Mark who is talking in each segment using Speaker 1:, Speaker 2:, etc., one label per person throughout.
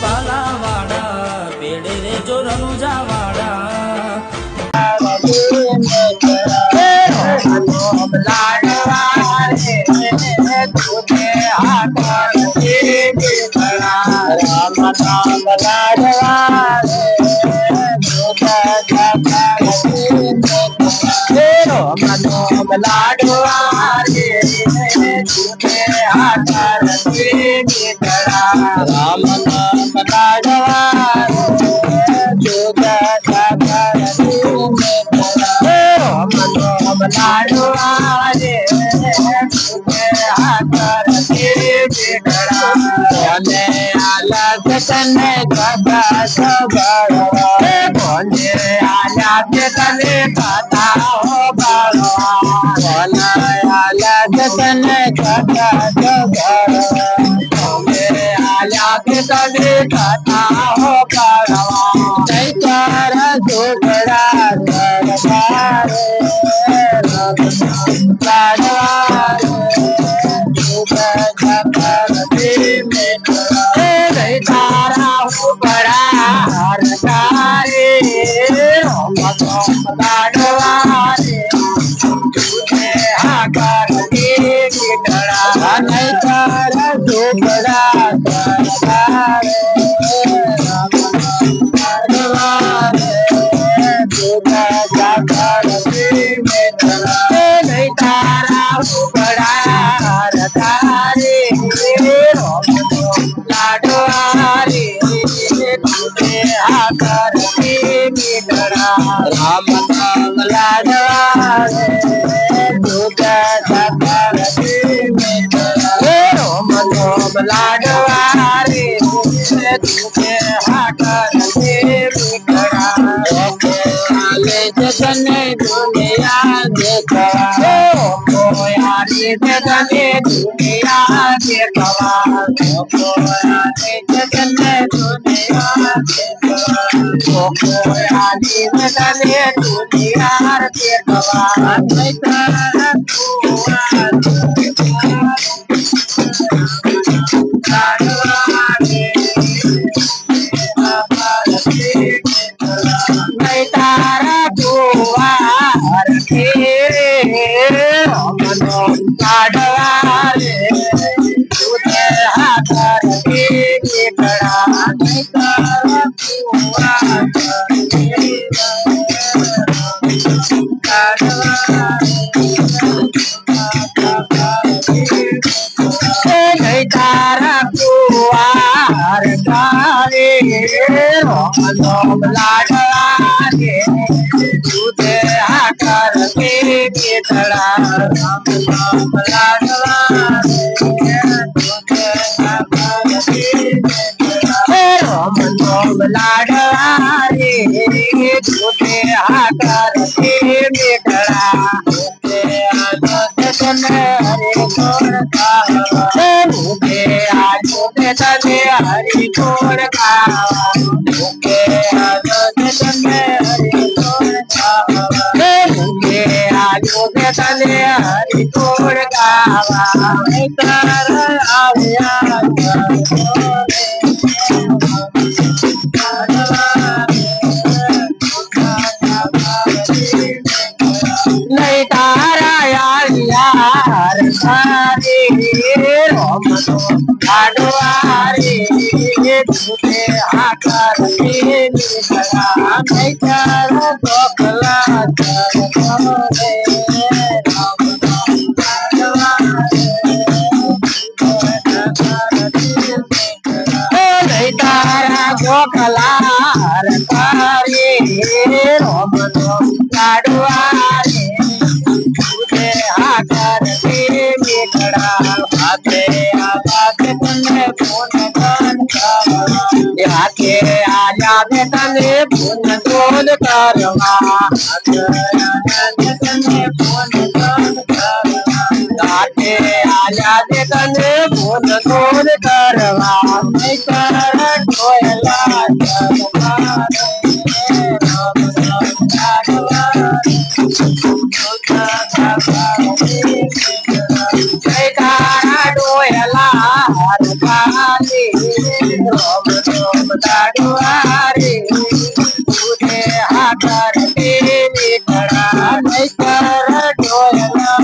Speaker 1: बाला वाड़ा बेड़े रे जो रनु जावाड़ा
Speaker 2: रोम लाडवा रे तुझे हाकर के विठळा नहीं कर डोळ्याला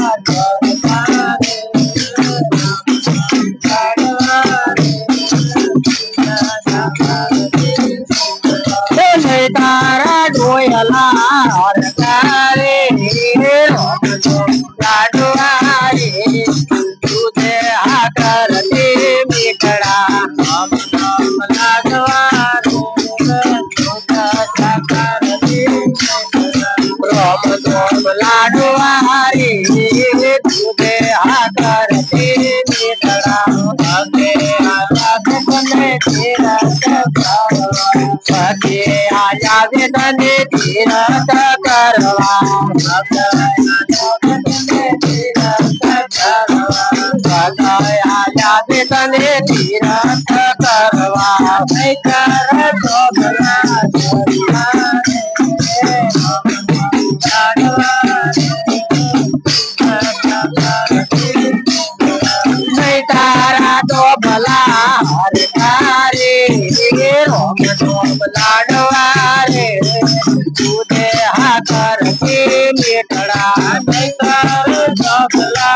Speaker 2: तारा डोळ्याला रे लाडवा रे तुझे हाकर के विठळा लाडवा रोम लाडवा रे तुझे हाकर के विठळा सके आया वेदने तीरथ करवा आया वेदने तीरथ करवा नहीं कर नहीं तारा तो भला हर रे रोम लाडवा रे तुझे हाकर के विठळा नहीं कर भला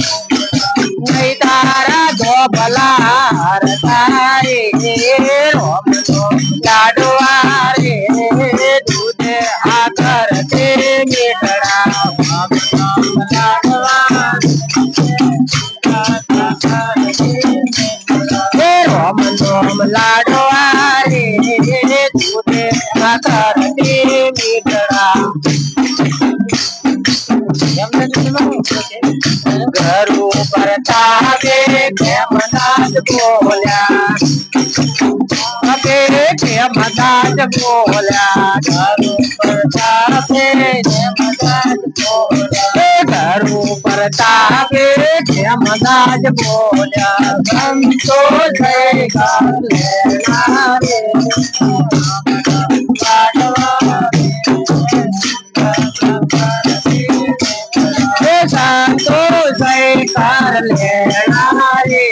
Speaker 2: नहीं तारा दो भला हर रोम लाडवा रे तुझे हाकर के विठळा रोम लाडवा रे तुझे हाकर के विठळा घरू परतावे प्रेमदास बोल्या प्रेमदास बोल्या घरू परतावे प्रेमदास बोल्या घरू परतावे प्रेमदास बोल्या संतोष संतोष कर लेना रे